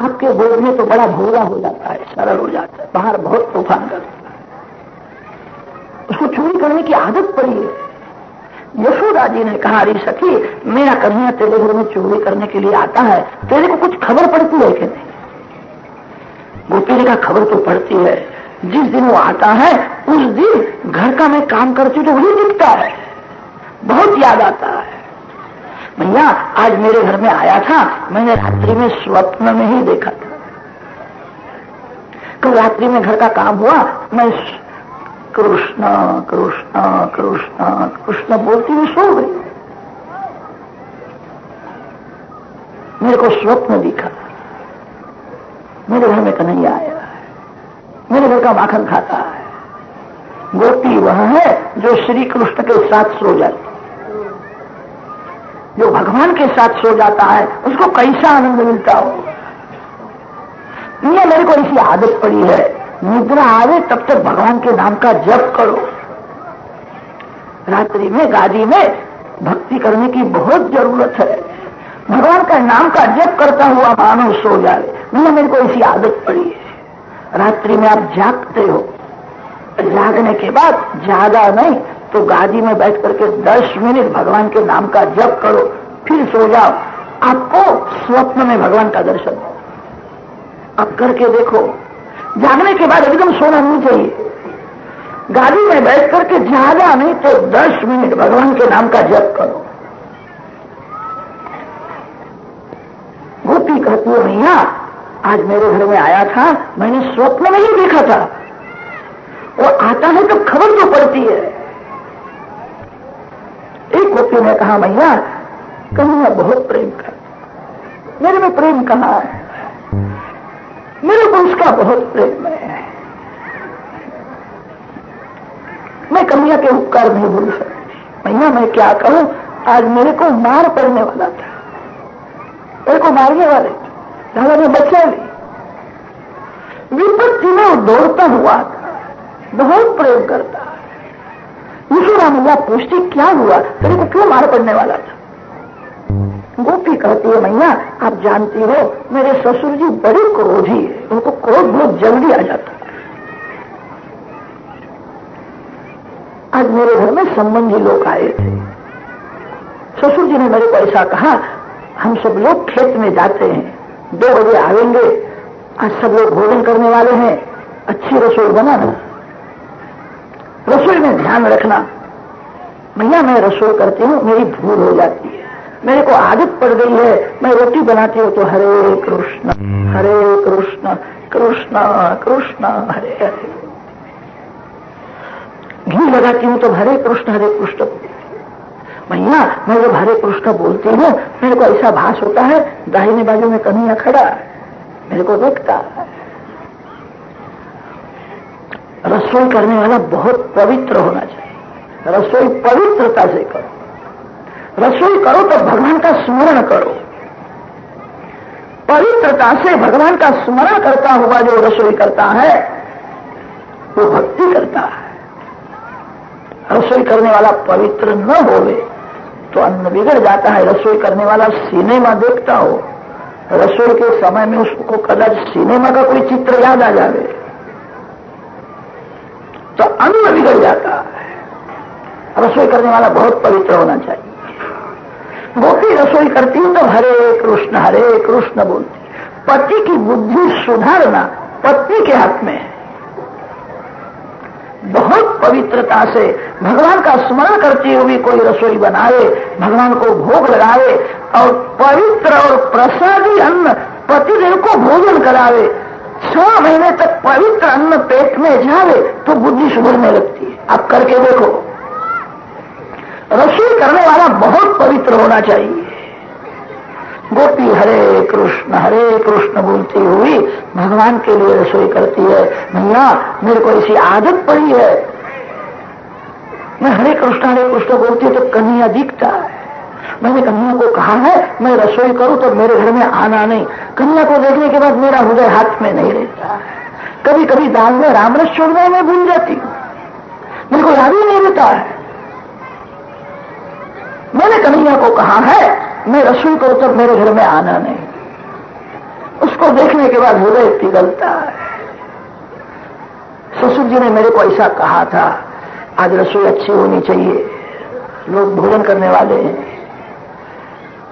आपके गोद में तो बड़ा भोला हो जाता है, सरल हो जाता है, बाहर बहुत तूफान करता है। उसको चोरी करने की आदत पड़ी है। यशोदा जी ने कहा, अरे सखी, मेरा कन्हैया तेरे घर में चोरी करने के लिए आता है, तेरे को कुछ खबर पड़ती है कि नहीं? गोपी ने कहा, खबर तो पड़ती है। जिस दिन वो आता है उस दिन घर का मैं काम करती तो वही दिखता है, बहुत याद आता है। भैया आज मेरे घर में आया था, मैंने रात्रि में स्वप्न में ही देखा था। कल रात्रि में घर का काम हुआ, मैं कृष्ण कृष्ण कृष्ण कृष्ण बोलती हुई सो गई। मेरे को स्वप्न दिखा, मेरे घर में कन्हैया आया है, मेरे घर का माखन खाता है। गोपी वह है जो श्री कृष्ण के साथ सो जाती, जो भगवान के साथ सो जाता है उसको कैसा आनंद मिलता हो। ये मेरे को ऐसी आदत पड़ी है, निद्रा आवे तब तक भगवान के नाम का जप करो। रात्रि में गादी में भक्ति करने की बहुत जरूरत है। भगवान का नाम का जप करता हुआ मानव सो जाए, मेरे को ऐसी आदत पड़ी है। रात्रि में आप जागते हो, जागने के बाद ज्यादा नहीं तो गादी में बैठ करके 10 मिनट भगवान के नाम का जप करो, फिर सो जाओ। आपको स्वप्न में भगवान का दर्शन हो, आप करके देखो। जागने के बाद एकदम सोना नहीं चाहिए, गाड़ी में बैठ करके ज्यादा नहीं तो 10 मिनट भगवान के नाम का जप करो। गोपी कहती है, भैया आज मेरे घर में आया था, मैंने स्वप्न में ही देखा था। वो आता है तो खबर तो पड़ती है। एक गोपी ने कहा, भैया कन्हैया बहुत प्रेम कर, मेरे में प्रेम कहाँ है, मेरे को उसका बहुत प्रेम है, मैं कन्हैया के उपकार नहीं भूल सकती। भैया मैं क्या कहूं, आज मेरे को मार पड़ने वाला था, मेरे को मारने वाले थे, दादा ने बचा ली। विपत्ति में वो दौड़ता हुआ था, बहुत प्रेम करता है। यशोदा मैया पूछती, क्या हुआ, तेरे को क्यों मार पड़ने वाला था? गोपी कहती है, मैया आप जानती हो मेरे ससुर जी बड़े क्रोधी है, उनको क्रोध बहुत जल्दी आ जाता है। आज मेरे घर में संबंधी लोग आए थे, ससुर जी ने मेरे को ऐसा कहा, हम सब लोग खेत में जाते हैं, 2 बजे आएंगे, आज सब लोग भोजन करने वाले हैं, अच्छी रसोई बनाना, रसोई में ध्यान रखना। भैया मैं रसोई करती हूँ, मेरी भूल हो जाती है, मेरे को आदत पड़ गई है, मैं रोटी बनाती हूँ तो हरे कृष्ण कृष्ण कृष्ण हरे हरे, घी लगाती हूँ तो हरे कृष्ण भैया मैं जब हरे कृष्ण बोलती हूँ मेरे को ऐसा भास होता है दाहिने बाजू में कन्हैया खड़ा है, मेरे को देखता है। रसोई करने वाला बहुत पवित्र होना चाहिए, रसोई पवित्रता से करो। रसोई करो तो भगवान का स्मरण करो, पवित्रता से भगवान का स्मरण करता हुआ जो रसोई करता है वो भक्ति करता है। रसोई करने वाला पवित्र न होवे तो अन्न बिगड़ जाता है। रसोई करने वाला सिनेमा देखता हो, रसोई के समय में उसको कदाच सिनेमा का कोई चित्र याद आ जाए तो अन्न बिगड़ जाता है। रसोई करने वाला बहुत पवित्र होना चाहिए। गोपी रसोई करती हूं तो हरे कृष्ण बोलती। पति की बुद्धि सुधारना पत्नी के हाथ में है। बहुत पवित्रता से भगवान का स्मरण करती हुई कोई रसोई बनाए, भगवान को भोग लगावे और पवित्र और प्रसादी अन्न पतिदेव को भोजन करावे, 6 महीने तक पवित्र अन्न पेट में जावे तो बुद्धि सुधरने लगती है। आप करके देखो। रसोई करने वाला बहुत पवित्र होना चाहिए। गोपी हरे कृष्ण बोलती हुई भगवान के लिए रसोई करती है। भैया मेरे को ऐसी आदत पड़ी है, मैं हरे कृष्ण बोलती तो कन्हैया दिखता है। मैंने कन्हैया को कहा है मैं रसोई करूं तो मेरे घर में आना नहीं। कन्हैया को देखने के बाद मेरा हृदय हाथ में नहीं रहता। कभी कभी दाल में राम रस छोड़ने में भूल जाती हूं, मेरे को याद ही नहीं रहता है। मैंने कन्हैया को कहा है मैं रसोई करूं तब मेरे घर में आना नहीं। उस उसको देखने के बाद हृदय पिघलता है। ससुर जी ने मेरे को ऐसा कहा था, आज रसोई अच्छी होनी चाहिए, लोग भोजन करने वाले हैं।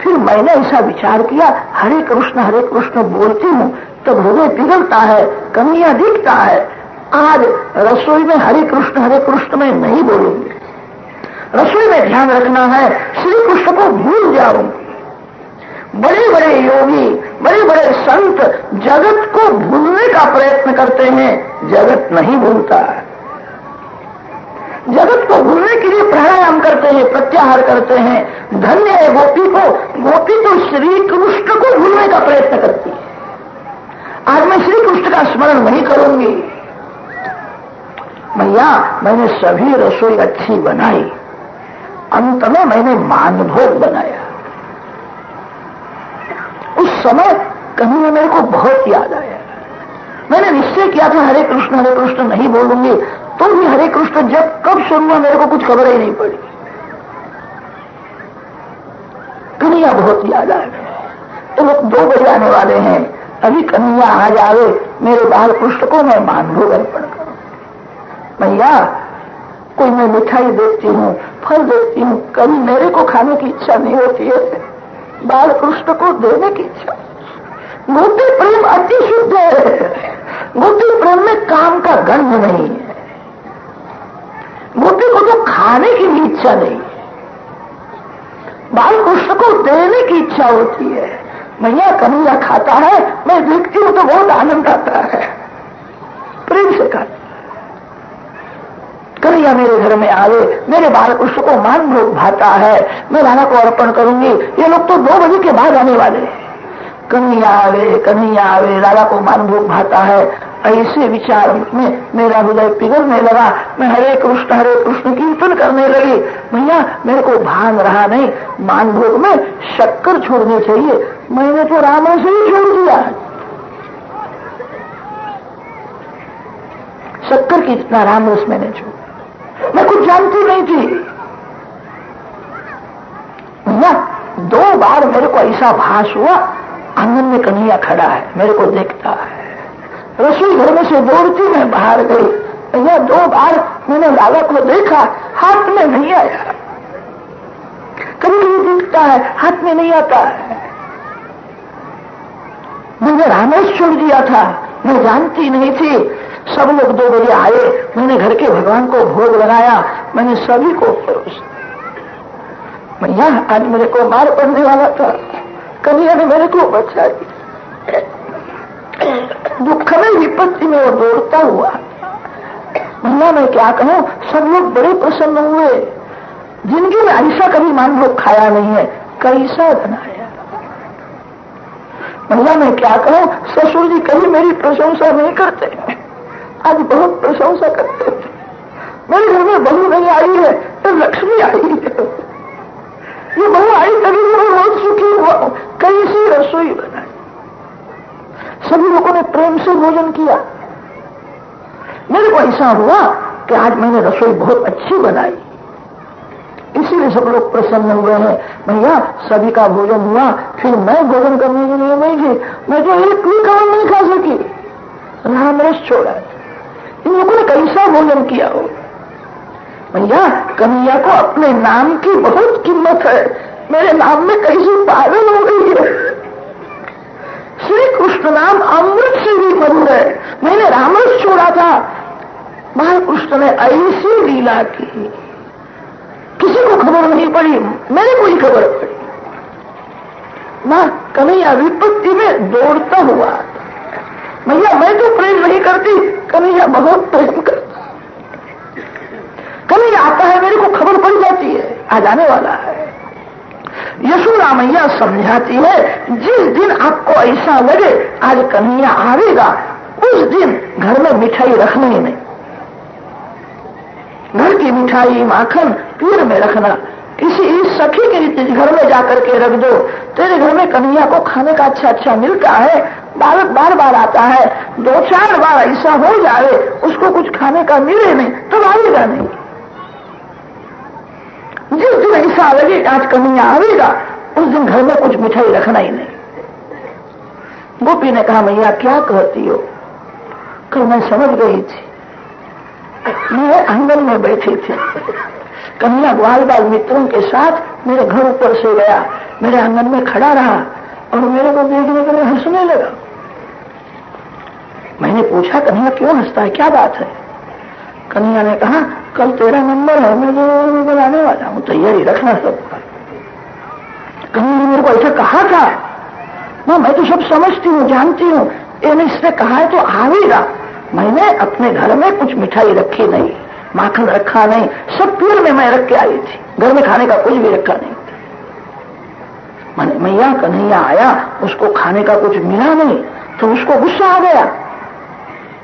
फिर मैंने ऐसा विचार किया, हरे कृष्ण बोलती हूं तब हृदय पिघलता है, कमियां दिखता है। आज रसोई में हरे कृष्ण में नहीं बोलूंगी, रसोई में ध्यान रखना है श्री कृष्ण को भूल जाऊंगी। बड़े बड़े योगी, बड़े बड़े संत जगत को भूलने का प्रयत्न करते हैं, जगत नहीं भूलता है। जगत को भूलने के लिए प्राणायाम करते हैं, प्रत्याहार करते हैं। धन्य है गोपी को, गोपी तो श्री कृष्ण को भूलने का प्रयत्न करती है। आज मैं श्री कृष्ण का स्मरण नहीं करूंगी। भैया मैंने सभी रसोई अच्छी बनाई, अंत में मैंने मानभोग बनाया। उस समय कहीं मेरे को बहुत याद आया। मैंने निश्चय किया था हरे कृष्ण नहीं बोलूंगी, तो भी हरे कृष्ण जब कब शुरू हुआ मेरे को कुछ खबर ही नहीं पड़ी। कन्हैया बहुत याद आ गए। तो लोग 2 बजे आने वाले हैं, अभी कन्हैया आ जावे, मेरे बाल कृष्ण को मैं मानभोग अर्पण करूं। भैया कोई मैं मिठाई देखती हूँ, फल देखती हूँ, कभी मेरे को खाने की इच्छा नहीं होती है, बाल कृष्ण को देने की इच्छा। गोपी प्रेम अति शुद्ध है। गोपी प्रेम में काम का गंध नहीं है। गोपी को तो खाने की भी इच्छा नहीं है, बाल कृष्ण को देने की इच्छा होती है। मैया कन्हैया खाता है, मैं देखती हूं तो बहुत आनंद आता है, प्रेम से खाता। कन्हैया मेरे घर में आवे, मेरे बाल कृष्ण को मानभोग भाता है, मैं लाला को अर्पण करूंगी। ये लोग तो 2 बजे के बाद आने वाले हैं। कन्हैया आवे, लाला को मानभोग भाता है। ऐसे विचार में मेरा हृदय पिघलने लगा। मैं हरे कृष्ण कीर्तन करने लगी। भैया मेरे को भान रहा नहीं, मानभोग में शक्कर छोड़नी चाहिए। मैंने तो राम से ही छोड़ दिया। शक्कर की इतना राम रस मैंने छोड़ा, मैं कुछ जानती नहीं थी। भैया 2 बार मेरे को ऐसा भास हुआ, आंगन में कन्हैया खड़ा है, मेरे को देखता है। रसोई घर में से दौड़ती मैं बाहर गई। भैया 2 बार मैंने लाला को देखा, हाथ में नहीं आया। कभी कभी दिखता है, हाथ में नहीं आता है। मैंने रामरस छोड़ दिया था, मैं जानती नहीं थी। सब लोग 2 बजे आए, मैंने घर के भगवान को भोग लगाया, मैंने सभी को परोसा। भैया आज मेरे को मार पड़ने वाला था, कन्हैया ने मेरे को बचाई। दुख में विपत्ति में वो दौड़ता हुआ। भैया मैं क्या कहूं, सब लोग बड़े प्रसन्न हुए। जिंदगी में ऐसा कभी मानभोग खाया नहीं है, कैसा बनाया। भैया मैं क्या कहूं, ससुर जी कभी मेरी प्रशंसा नहीं करते, आज बहुत प्रशंसा करते थे। मेरे घर में बहू नहीं आई है तो लक्ष्मी आई है। ये बहू आई तभी मैं बहुत सुखी हुआ हूं। कैसी रसोई बनाई, सभी लोगों ने प्रेम से भोजन किया। मेरे को ऐसा हुआ कि आज मैंने रसोई बहुत अच्छी बनाई, इसीलिए सब लोग प्रसन्न हुए हैं। भैया सभी का भोजन हुआ, फिर मैं भोजन करने के लिए नहीं थी, मैं तो एक भी कवल नहीं खा सकी, रामरस छोड़ा। इन लोगों ने कैसा भोजन किया हो। भैया कन्हैया को अपने नाम की बहुत कीमत है, मेरे नाम में कैसी पागल हो गई है। श्री कृष्ण नाम अमृत से भी मधुर है। मैंने रामरस छोड़ा था, महाकृष्ण ने ऐसी लीला की, किसी को खबर नहीं पड़ी, मेरे को ही खबर पड़ी। मां कन्हैया विपत्ति में दौड़ता हुआ। भैया मैं तो प्रेम नहीं करती, कन्हैया बहुत प्रेम करता। कन्हैया आता है, मेरे को खबर पड़ जाती है आज आने वाला है। यशोदा मैया समझाती है, जिस दिन आपको ऐसा लगे आज कन्हैया आवेगा, उस दिन घर में मिठाई रखना ही नहीं। घर की मिठाई माखन पीर में रखना, किसी सखी के घर में जाकर के रख दो। तेरे घर में कन्हैया को खाने का अच्छा मिलता है, बालक बार बार आता है, 2-4 बार ऐसा हो जाए उसको कुछ खाने का मिले नहीं तो आएगा नहीं। जिस दिन ऐसा लगे आज कन्हैया आवेगा, उस दिन घर में कुछ मिठाई रखना ही नहीं। गोपी ने कहा, मैया क्या कहती हो? कल मैं समझ गई थी, मैं आंगन में बैठी थी, कन्हैया ग्वाल बाल मित्रों के साथ मेरे घर ऊपर से गया, मेरे आंगन में खड़ा रहा और मेरे को देखने के लिए हंसने लगा। मैंने पूछा, कन्हैया क्यों हंसता है, क्या बात है? कन्हैया ने कहा, कल तेरा नंबर है, मैं जो बुलाने वाला हूं, तैयारी रखना सब। कन्हैया ने मेरे को ऐसा कहा था ना, मैं तो सब समझती हूँ, जानती हूँ, इसने कहा है तो आवेगा। मैंने अपने घर में कुछ मिठाई रखी नहीं, माखन रखा नहीं, सब पीर में मैं रख के आई थी, घर में खाने का कुछ भी रखा नहीं। मैया कन्हैया आया, उसको खाने का कुछ मिला नहीं तो उसको गुस्सा आ गया।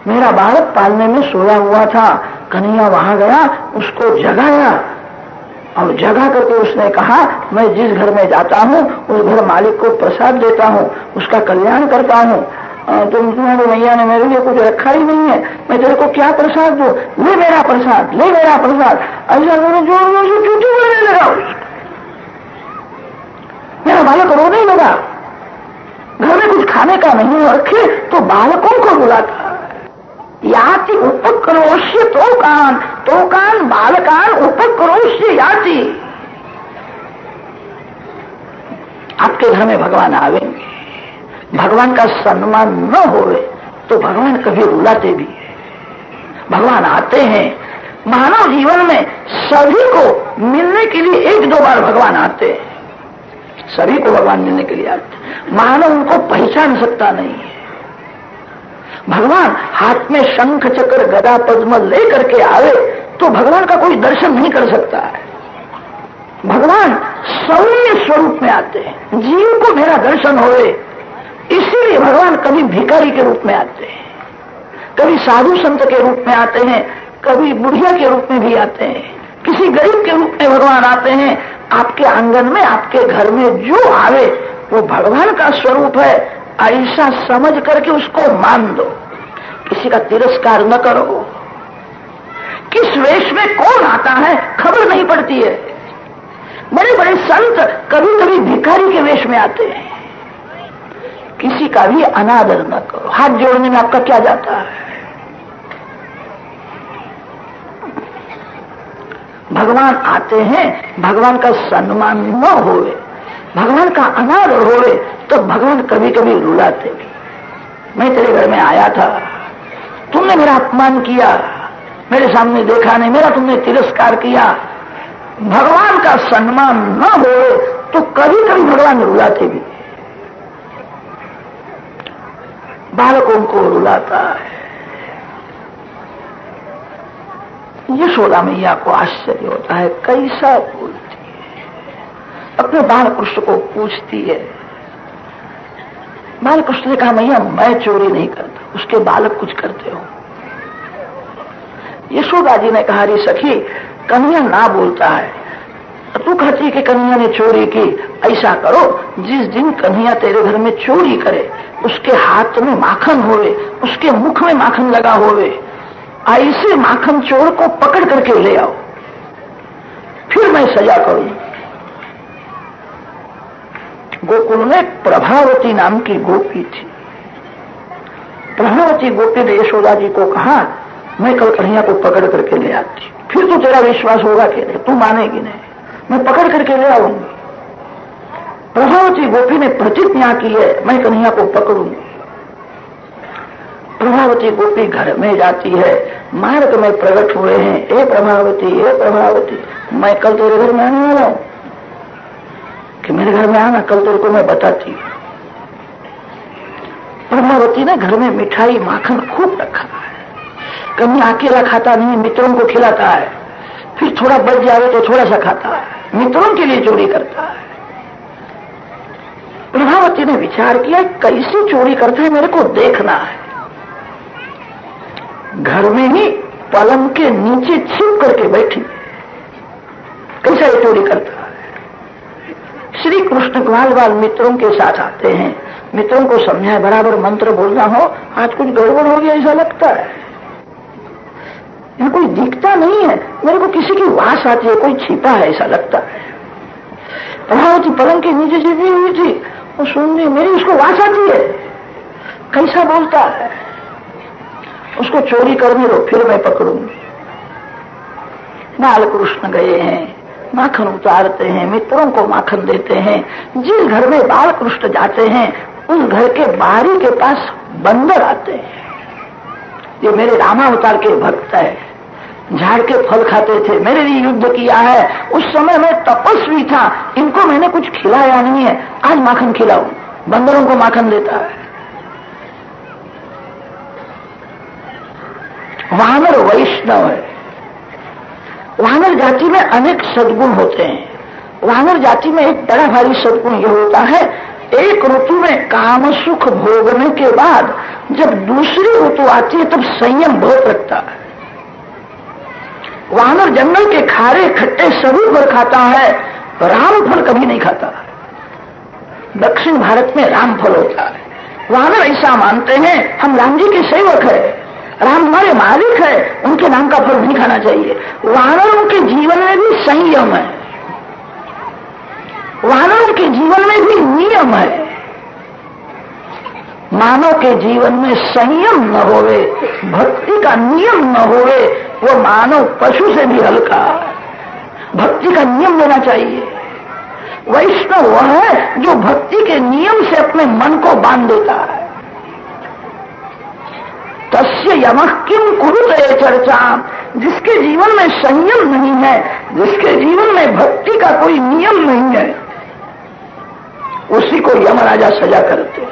मेरा बालक पालने में सोया हुआ था, कन्हैया वहां गया, उसको जगाया और जगा करके उसने कहा, मैं जिस घर में जाता हूँ उस घर मालिक को प्रसाद देता हूँ, उसका कल्याण करता हूँ। तुम्हारे मैया ने मेरे लिए कुछ रखा ही नहीं है, मैं तेरे को क्या प्रसाद दूं? ले मेरा प्रसाद, ले मेरा प्रसाद। ऐसा जोर जोर से चूटी बोलने लगा। मेरा बालक रोने लगा। घर में कुछ खाने का नहीं रखे तो बालकों को बुलाता। याति उपक्रोश्य तोकान बालकान उपक्रोश्य याति। आपके घर में भगवान आवेंगे, भगवान का सम्मान न होवे तो भगवान कभी रुलाते भी है। भगवान आते हैं, मानव जीवन में सभी को मिलने के लिए एक दो बार भगवान आते हैं, सभी को भगवान मिलने के लिए आते हैं। मानव उनको पहचान सकता नहीं है। भगवान हाथ में शंख चक्र गदा पद्म लेकर के आवे तो भगवान का कोई दर्शन नहीं कर सकता है। भगवान सौम्य स्वरूप में आते हैं, जीव को मेरा दर्शन होवे, इसीलिए भगवान कभी भिखारी के रूप में आते हैं, कभी साधु संत के रूप में आते हैं, कभी बुढ़िया के रूप में भी आते हैं, किसी गरीब के रूप में भगवान आते हैं। आपके आंगन में, आपके घर में जो आवे वो भगवान का स्वरूप है, ऐसा समझ करके उसको मान दो। किसी का तिरस्कार न करो। किस वेश में कौन आता है खबर नहीं पड़ती है। बड़े बड़े संत कभी कभी भिखारी के वेश में आते हैं। किसी का भी अनादर न करो। हाथ जोड़ने में आपका क्या जाता है? भगवान आते हैं, भगवान का सम्मान न होवे, भगवान का अनादर होवे तो भगवान कभी कभी रुलाते भी। मैं तेरे घर में आया था, तुमने मेरा अपमान किया, मेरे सामने देखा नहीं, मेरा तुमने तिरस्कार किया। भगवान का सम्मान न होवे तो कभी कभी भगवान रुलाते भी। बालकों को रुलाता है। यशोदा मैया को आश्चर्य होता है, कैसा बोलती है। अपने बालकृष्ण को पूछती है। बालकृष्ण ने कहा, मैया मैं चोरी नहीं करता, उसके बालक कुछ करते हो। यशोदा जी ने कहा, रे सखी कन्हैया ना बोलता है, तू कहती है कि कन्हैया ने चोरी की। ऐसा करो, जिस दिन कन्हैया तेरे घर में चोरी करे उसके हाथ में माखन होवे, उसके मुख में माखन लगा होवे, ऐसे माखन चोर को पकड़ करके ले आओ, फिर मैं सजा करूं। गोकुल में प्रभावती नाम की गोपी थी। प्रभावती गोपी ने यशोदा जी को कहा, मैं कल कन्हैया को पकड़ करके ले आती, फिर तो तेरा विश्वास होगा कि नहीं, तू मानेगी नहीं, मैं पकड़ करके ले आऊंगी। प्रभावती गोपी ने प्रतिज्ञा की है, मैं कन्हैया को पकड़ूंगी। प्रभावती गोपी घर में जाती है, मार्ग में प्रकट हुए हैं, ए प्रभावती, ए प्रभावती, मैं कल तेरे घर में आने वाला हूं कि मेरे घर में आना, कल तेरे को मैं बताती। प्रभावती ने घर में मिठाई माखन खूब रखा है। कभी अकेला खाता नहीं, मित्रों को खिलाता है, फिर थोड़ा बच जाए तो थोड़ा सा खाता है, मित्रों के लिए चोरी करता है। प्रभावती ने विचार किया, कैसी चोरी करता है, मेरे को देखना है। घर में ही पलंग के नीचे छिप करके बैठी, कैसा ये चोरी करता है। श्री कृष्ण ग्वाल बाल मित्रों के साथ आते हैं, मित्रों को समझाए, बराबर मंत्र बोलना हो, आज कुछ गड़बड़ हो गया ऐसा लगता है, यहाँ कोई दिखता नहीं है, मेरे को किसी की वास आती है, कोई छिपा है ऐसा लगता है। प्रभावती पलंग के नीचे छिपी हुई थी, वो सुन रही, मेरी उसको वास आती है, कैसा बोलता है, उसको चोरी करने दो फिर मैं पकड़ूंगी। बाल कृष्ण गए हैं, माखन उतारते हैं, मित्रों को माखन देते हैं। जिस घर में बाल कृष्ण जाते हैं उस घर के बारी के पास बंदर आते हैं। ये मेरे रामावतार के भक्त है, झाड़ के फल खाते थे, मेरे लिए युद्ध किया है, उस समय मैं तपस्वी था, इनको मैंने कुछ खिलाया नहीं है, आज माखन खिलाऊं। बंदरों को माखन देता है। वानर वैष्णव है। वानर जाति में अनेक सद्गुण होते हैं। वानर जाति में एक बड़ा भारी सद्गुण यह होता है, एक ऋतु में काम सुख भोगने के बाद जब दूसरी ऋतु आती है तब संयम बहुत रखता है। वानर जंगल के खारे खट्टे सभी फल खाता है, राम फल कभी नहीं खाता। दक्षिण भारत में राम फल होता है। वानर ऐसा मानते हैं हम राम जी के सेवक है, राम हमारे मालिक है, उनके नाम का फल नहीं खाना चाहिए। वानरों के जीवन में भी संयम है, वानरों के जीवन में भी नियम है। मानव के जीवन में संयम न होवे, भक्ति का नियम न होवे, वो मानव पशु से भी हल्का। भक्ति का नियम लेना चाहिए। वैष्णव वह है जो भक्ति के नियम से अपने मन को बांध देता है। तस्य यमः किम कुरुते चर्चा, जिसके जीवन में संयम नहीं है, जिसके जीवन में भक्ति का कोई नियम नहीं है, उसी को यमराजा सजा करते हैं।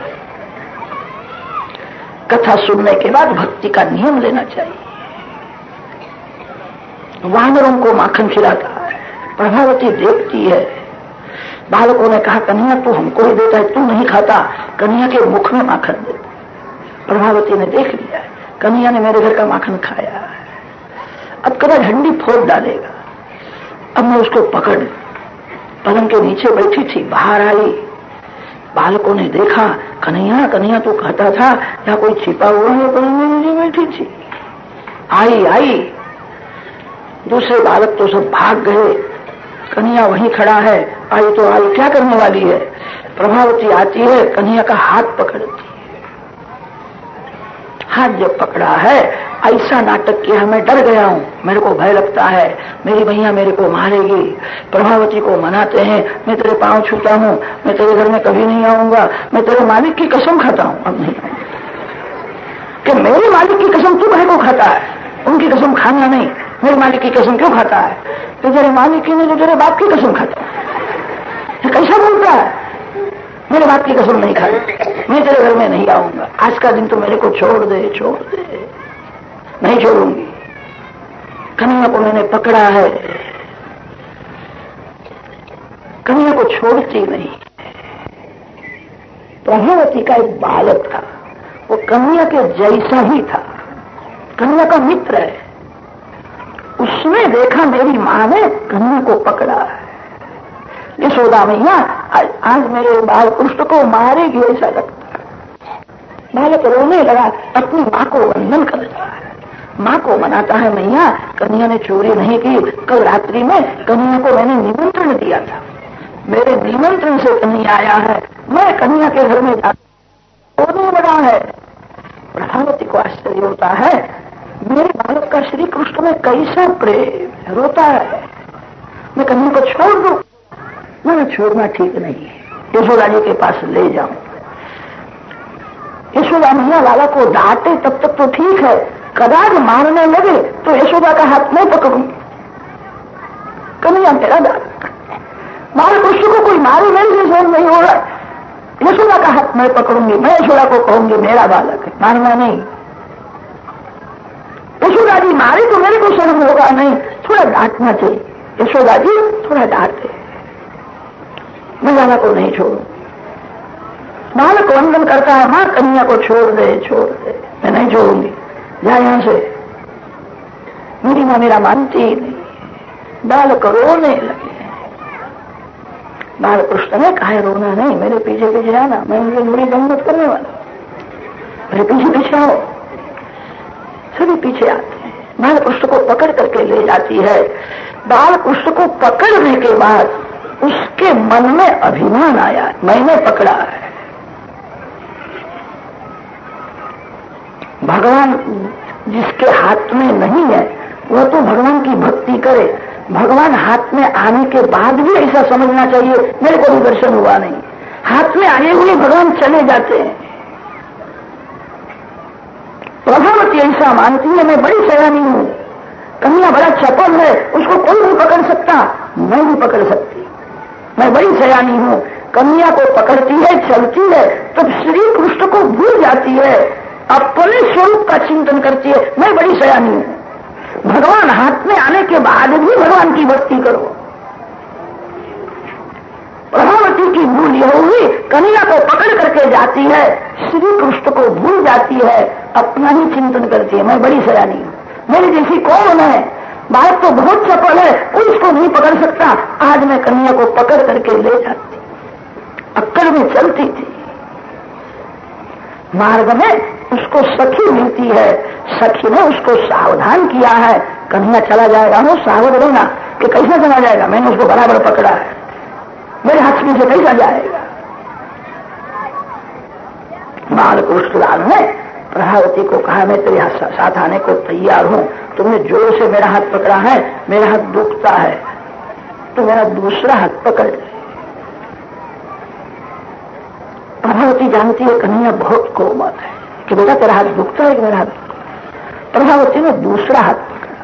कथा सुनने के बाद भक्ति का नियम लेना चाहिए। वानरों को माखन खिलाता है। प्रभावती देखती है, बालकों ने कहा कन्हैया तू हमको ही देता है, तू नहीं खाता। कन्हैया के मुख में माखन देता। प्रभावती ने देख लिया है, कन्हैया ने मेरे घर का माखन खाया है, अब कदा झंडी फोड़ डालेगा। अब मैं उसको पकड़, पलंग के नीचे बैठी थी, बाहर आई, बालकों ने देखा कन्हैया कन्हैया तू कहता था या कोई छिपा हुआ है, पलंग में नीचे बैठी थी। आई दूसरे बालक तो सब भाग गए, कन्हैया वहीं खड़ा है। आई तो आई, क्या करने वाली है? प्रभावती आती है, कन्हैया का हाथ पकड़ती है। हाथ जब पकड़ा है, ऐसा नाटक किया, मैं डर गया हूं, मेरे को भय लगता है, मेरी भैया मेरे को मारेगी। प्रभावती को मनाते हैं, मैं तेरे पांव छूता हूं, मैं तेरे घर में कभी नहीं आऊंगा, मैं तेरे मालिक की कसम खाता हूं, अब नहीं कि मेरे मालिक की कसम तू को खाता है, उनकी कसम खाना नहीं। मेरे मालिक की कसम क्यों खाता है? तो तेरे मालिक की नहीं, तो तेरे बाप की कसम खाता है। कैसा बोलता है? मेरे बाप की कसम नहीं खाई, मैं तेरे घर में नहीं आऊंगा, आज का दिन तो मेरे को छोड़ दे, नहीं छोड़ूंगी। कन्हैया को मैंने पकड़ा है, कन्हैया को छोड़ती नहीं। प्रभावती का एक बालक था, वो कन्हैया के जैसा ही था, कन्हैया का मित्र है। उसने देखा मेरी मां ने कन्हैया को पकड़ा है, यशोदा मैया आज मेरे बाल कृष्ण को मारेगी ऐसा लगता है। बालक रोने लगा, अपनी माँ को वंदन कर रहा है, माँ को मनाता है, मैया कन्हैया ने चोरी नहीं की, कल रात्रि में कन्हैया को मैंने निमंत्रण दिया था, मेरे निमंत्रण से कन्हैया आया है, मैं कन्हैया के घर में जाता रोने लगा है। प्रभावती को आश्चर्य होता है, मेरे बालक का श्री कृष्ण में कैसा प्रेम, रोता है, मैं कन्हैया को छोड़ दूं? मैं छोड़ना ठीक नहीं है, यशोदा जी के पास ले जाऊं। यशोदा मैया लाला को डांटे तब तक तो ठीक है, कदाच मारने लगे तो यशोदा का हाथ नहीं पकड़ूं। कन्हैया तेरा डांट, बाल कृष्ण को कोई मारे मेरे से सहन नहीं हो रहा, यशोदा का हाथ मैं पकड़ूंगी, मैं यशोदा को कहूंगी मेरा बालक है, मारना नहीं। यशोदा जी मारे तो मेरे को सहन होगा नहीं, थोड़ा डांटना चाहिए। यशोदा जी थोड़ा डांटे, मैं लाला को नहीं छोड़ू। बालक वंदन करता है, मां कन्हैया को छोड़ दे, मैं नहीं छोड़ूंगी, जा यहां से। मेरी मां मेरा मानती ही नहीं। बालक रोने लगे। बाल कृष्ण ने कहा रोना नहीं, मेरे पीछे पीछे आना, मैं उनकी बुरी गंगत करने वाला, मेरे पीछे पीछे आओ। सभी पीछे आते हैं, बाल कृष्ण को पकड़ करके ले जाती है। बाल कृष्ण को पकड़ने के बाद उसके मन में अभिमान आया, मैंने पकड़ा है। भगवान जिसके हाथ में नहीं है वह तो भगवान की भक्ति करे। भगवान हाथ में आने के बाद भी ऐसा समझना चाहिए मेरे को भी दर्शन हुआ नहीं, हाथ में आए हुए भगवान चले जाते हैं। प्रभावती ऐसा मानती है मैं बड़ी सयानी हूं, कन्या बड़ा चपल है, उसको कोई नहीं पकड़ सकता, मैं भी पकड़ सकती, मैं बड़ी सयानी हूं। कन्या को पकड़ती है, चलती है, तब श्री कृष्ण को भूल जाती है, अपने स्वरूप का चिंतन करती है, मैं बड़ी सयानी हूं। भगवान हाथ में आने के बाद भी भगवान की भक्ति करो। प्रभावती की भूल यह हुई, कन्या को पकड़ करके जाती है, श्री कृष्ण को भूल जाती है, अपना ही चिंतन करती है, मैं बड़ी सयानी हूं, मेरी जैसी कौन है, बात तो बहुत चपल है, कोई इसको नहीं पकड़ सकता। आज मैं कन्या को पकड़ करके ले जाती, अक्कड़ में चलती थी। मार्ग में उसको सखी मिलती है, सखी ने उसको सावधान किया है, कन्या चला जाएगा हो सावध रहना, कि कैसा चला जाएगा, मैंने उसको बराबर पकड़ा है, मेरे हाथ में से कैसा जाएगा। बालकृष्णलाल ने प्रभावती को कहा मैं तेरे साथ आने को तैयार हूं, तुमने जोर से मेरा हाथ पकड़ा है, मेरा हाथ दुखता है, तो मेरा दूसरा हाथ पकड़। प्रभावती जानती है कन्या बहुत कोमल है कि बेटा तेरा हाथ दुखता है कि मेरा हाथ दुखता है। प्रभावती ने दूसरा हाथ पकड़ा,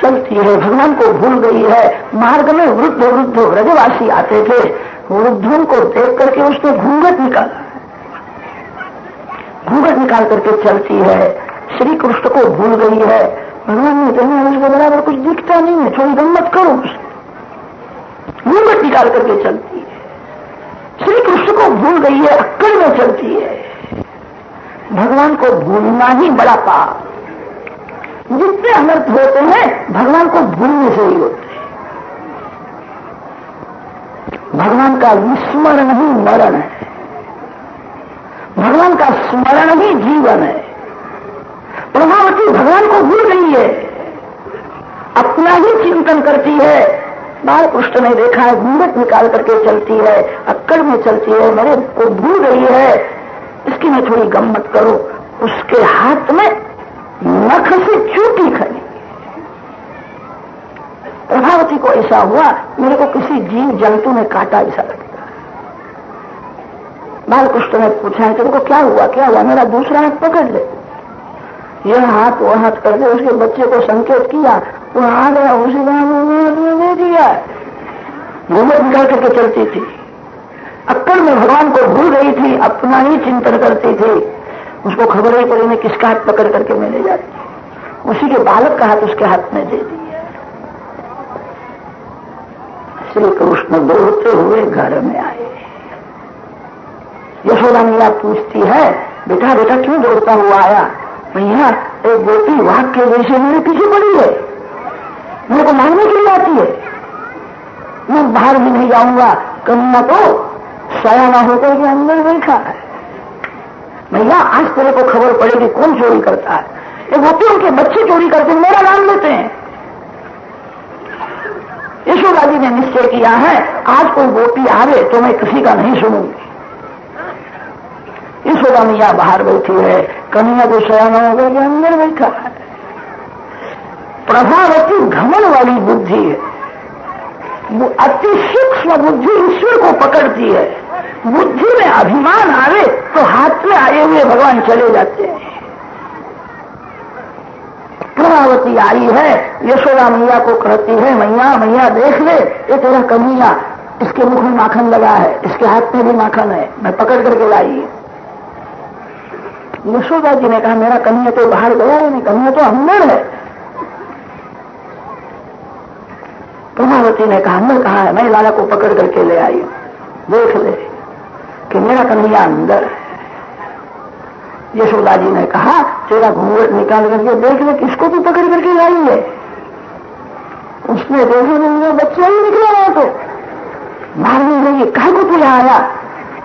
चलती है, भगवान को भूल गई है। मार्ग में वृद्ध वृद्ध ब्रजवासी आते थे, वृद्धों को देख करके उसने घूंघट निकाला, घूंघट निकाल करके चलती है, श्री कृष्ण को भूल गई है। भगवान ने कहा उसको बराबर कुछ दिखता नहीं है, थोड़ी गम्मत करो, घूंघट निकाल करके चलती है, श्री कृष्ण को भूल गई है, अक्कड़ में चलती है। भगवान को भूलना ही बड़ा पाप, जितने अनर्थ होते हैं भगवान को भूलने से ही होते हैं। भगवान का विस्मरण ही मरण है, भगवान का स्मरण ही जीवन है। प्रभावती भगवान को भूल गई है, अपना ही चिंतन करती है। बालकृष्ण ने देखा है, घूंघट निकाल करके चलती है, अक्कड़ में चलती है, मेरे को भूल गई है, इसकी मैं थोड़ी गम्मत करूं। उसके हाथ में नख से चूटी खड़ी। प्रभावती को ऐसा हुआ मेरे को किसी जीव जंतु ने काटा ऐसा लगता है। बालकृष्ण ने पूछा है तेरे को क्या हुआ, क्या हुआ, मेरा दूसरा हाथ पकड़ ले, यह हाथ वो हाथ कर दे। उसके बच्चे को संकेत किया, वो आ गया, उसी दे दिया। घूंघट निकाल करके चलती थी, अक्कड़ में भगवान को भूल गई थी, अपना ही चिंतन करती थी। उसको खबर ही पड़ी, मैं किसका हाथ पकड़ करके मैं ले जाती, उसी के बालक का हाथ उसके हाथ में दे दिया। श्री कृष्ण दौड़ते हुए घर में आए। यशोदा मैया पूछती है बेटा बेटा क्यों दौड़ता हुआ आया। मैया एक गोपी वाघ के जैसे मेरे पीछे पड़ी है, मेरे को मारने के लिए आती है, मैं बाहर भी नहीं जाऊंगा। कन्या तो सयाना होकर के अंदर बैठा है। भैया आज तेरे को खबर पड़ेगी कौन चोरी करता है। ये गोपियों के बच्चे चोरी करते हैं, मेरा नाम लेते हैं। यशोदा जी ने निश्चय किया है आज कोई गोपी आवे तो मैं किसी का नहीं सुनूंगी। यशोदा मैया बाहर बैठी है, कन्या को सयाना होकर के अंदर बैठा है। प्रभावती घमंड वाली बुद्धि है, वो अति सूक्ष्म बुद्धि ईश्वर को पकड़ती है। बुद्धि में अभिमान आवे तो हाथ में आए हुए भगवान चले जाते हैं। प्रभावती आई है, यशोदा मैया को कहती है मैया मैया देख ले ये तेरा कन्हैया, इसके मुख में माखन लगा है, इसके हाथ में भी माखन है, मैं पकड़ करके लाई। यशोदा जी ने कहा मेरा कन्हैया तो बाहर गया है, नहीं कन्हैया तो अंदर है। प्रभावती ने कहा अंदर कहा है, मैं लाला को पकड़ करके ले आई हूं, देख ले कि मेरा कन्हैया अंदर है। यशोदा जी ने कहा तेरा घूंघट निकाल करके देख ले किसको तू पकड़ करके लाई है। उसने देखा मेरा बच्चा ही निकला है, तो मारने लगी कहा को तू यहाँ आया।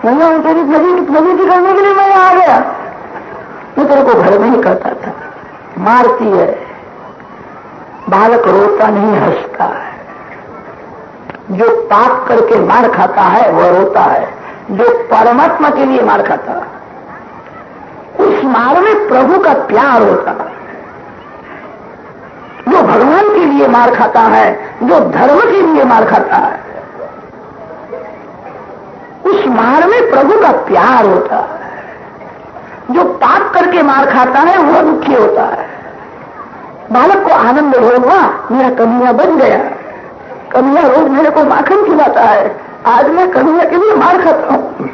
भैया तेरी नजर करने के लिए मैं आ गया, मैं तेरे को घर में ही करता था। मारती है, बालक रोता नहीं हंसता है। जो पाप करके मार खाता है वह रोता है, जो परमात्मा के लिए मार खाता है मार में प्रभु का प्यार होता है। जो भगवान के लिए मार खाता है, जो धर्म के लिए मार खाता है, उस मार में प्रभु का प्यार होता है। जो पाप करके मार खाता है वह दुखी होता है। बालक को आनंद होगा, मेरा कन्हैया बन गया, कन्हैया रोज मेरे को माखन खिलाता है, आज मैं कन्हैया के लिए मार खाता हूं।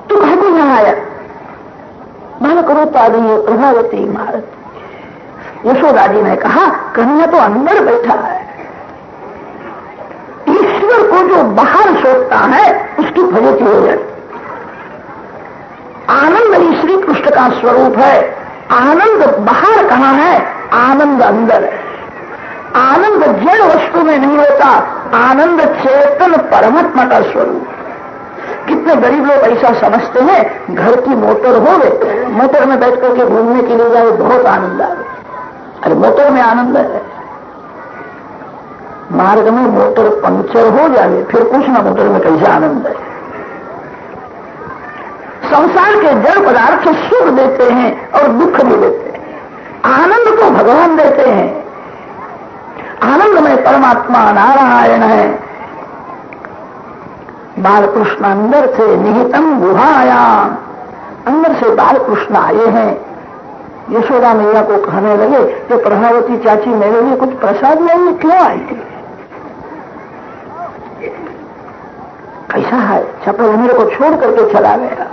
तू कहा को यहां आया? बालक रोता नहीं है, प्रभावती मारती। यशोदा जी ने कहा कन्हैया तो अंदर बैठा है। ईश्वर को जो बाहर सोचता है उसकी फजती हो जाती। आनंद ही श्री कृष्ण का स्वरूप है। आनंद बाहर कहां है? आनंद अंदर है। आनंद जड़ वस्तु में नहीं होता, आनंद चेतन परमात्मा का स्वरूप। कितने गरीब लोग ऐसा समझते हैं, घर की मोटर हो गए, मोटर में बैठ करके घूमने के लिए जाए बहुत आनंद आए। अरे मोटर में आनंद है, मार्ग में मोटर पंक्चर हो जाए फिर कुछ ना मोटर में कैसे आनंद है। संसार के जड़ पदार्थ सुख देते हैं और दुख भी देते हैं। आनंद तो भगवान देते हैं। आनंद में परमात्मा नारायण है। बाल कृष्ण अंदर से निहितम गुहायाम, अंदर से बाल कृष्ण आए हैं। यशोदा मैया को कहने लगे कि प्रभावती चाची मेरे लिए कुछ प्रसाद लाइए, क्यों आई? कैसा है छपल, मेरे को छोड़ करके चला गया,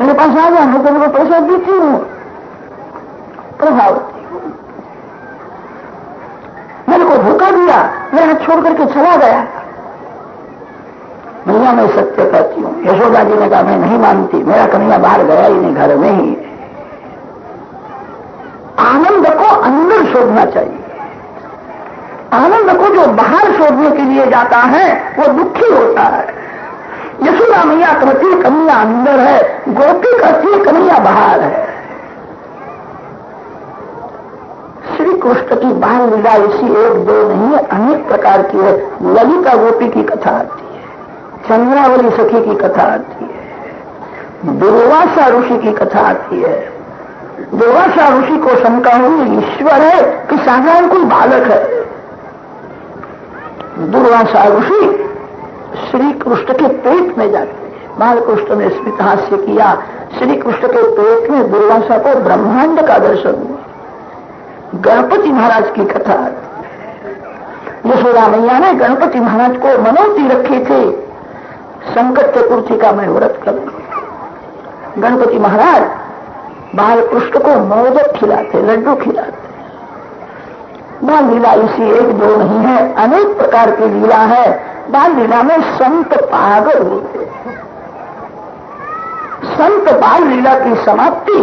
मेरे पास आ गया, मैं तेरे को प्रसाद देती हूँ। प्रभावती मेरे को धोखा दिया, मेरा छोड़ करके चला गया। मैया मैं सत्य कहती हूँ। यशोदा जी ने कहा मैं नहीं मानती, मेरा कन्हैया बाहर गया ही नहीं, घर में ही। आनंद को अंदर शोधना चाहिए। आनंद को जो बाहर शोधने के लिए जाता है वो दुखी होता है। यशोदा मैया कहती है कन्हैया अंदर है, गोपी कहती है कन्हैया बाहर है। श्री कृष्ण की बाल लीला ऐसी एक दो नहीं है, अनेक प्रकार की है। ललिता गोपी की कथा आती है, चंद्रावली सखी की कथा आती है, दुर्वासा ऋषि की कथा आती है। दुर्वासा ऋषि को शंका हुई ईश्वर है कि साधारण कोई बालक है। दुर्वासा ऋषि श्री कृष्ण के पेट में जाते हैं। बालकृष्ण ने स्मित हास्य किया। श्री कृष्ण के पेट में दुर्वासा को ब्रह्मांड का दर्शन हुआ। गणपति महाराज की कथा। यशोदा मैया ने गणपति महाराज को मनौती रखी थी, संकट चतुर्थी का मैं व्रत करूं। गणपति महाराज बाल कृष्ण को मोदक खिलाते, लड्डू खिलाते। बाल लीला इसी एक दो नहीं है, अनेक प्रकार की लीला है। बाल लीला में संत पागल होते। संत बाल लीला की समाप्ति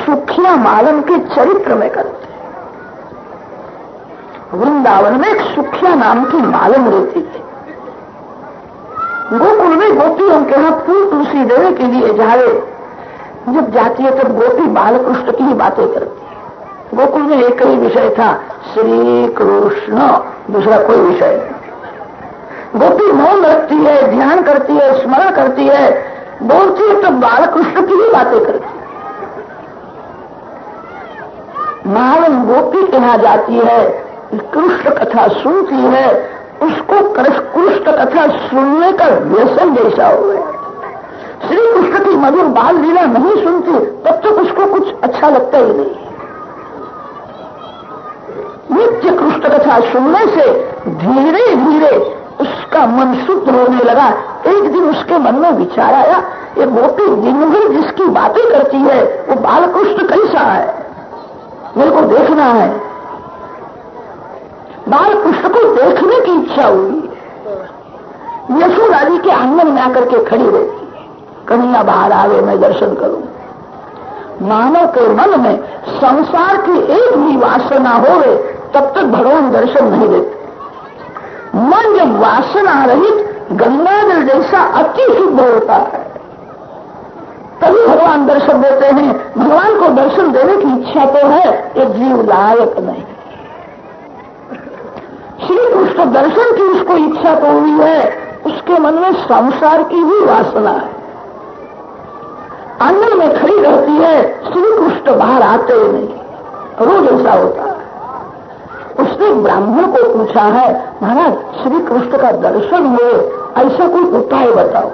सुखिया मालन के चरित्र में करते। वृंदावन में एक सुखिया नाम की मालन रहती थी। गोकुल में गोपियों के यहाँ फूल तुलसी देने के लिए जाए, जब जाती है तब गोपी बालकृष्ण की ही बातें करती है। गोकुल में एक ही विषय था, श्री कृष्ण, दूसरा कोई विषय नहीं। गोपी मौन रखती है, ध्यान करती है, स्मरण करती है, बोलती है तो बालकृष्ण की ही बातें करती है। मालन गोपी के यहाँ जाती है, कृष्ण कथा सुनती है, उसको कृष्ण कथा सुनने का व्यसन जैसा हो गया। श्री कृष्ण की मधुर बाल लीला नहीं सुनती तब तक उसको कुछ अच्छा लगता ही नहीं। नित्य कृष्ण कथा सुनने से धीरे धीरे उसका मन शुद्ध होने लगा। एक दिन उसके मन में विचार आया, ये गोपी दिन भर जिसकी बातें करती है वो बालकृष्ण कैसा है, मेरे को देखना है। बालकृष्ण को देखने की इच्छा हुई। यशोदा जी के आंगन में आकर के खड़ी रहती, कन्हैया बाहर आवे मैं दर्शन करूं। मानव के मन में संसार की एक भी वासना होवे तब तक भगवान दर्शन नहीं देते। मन जब वासना रहित गंगाजल जैसा अति शुद्ध होता है तभी भगवान दर्शन देते हैं। भगवान को दर्शन देने की इच्छा तो है, ये जीव लायक नहीं। श्री कृष्ण दर्शन की उसको इच्छा तो हुई है, उसके मन में संसार की भी वासना है। आंगन में खड़ी रहती है, श्री कृष्ण बाहर आते नहीं, रोज ऐसा होता है। उसने ब्राह्मण को पूछा है, महाराज श्री कृष्ण का दर्शन हुए, ऐसा कोई उपाय बताओ।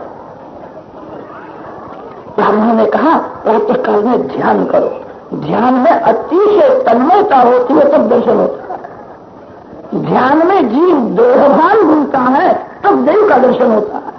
ब्राह्मण ने कहा प्रातः काल में ध्यान करो, ध्यान में अतिशय तन्मयता होती है तब दर्शन होता है। ध्यान में जीव देहभान भूलता है तब देव का दर्शन होता है।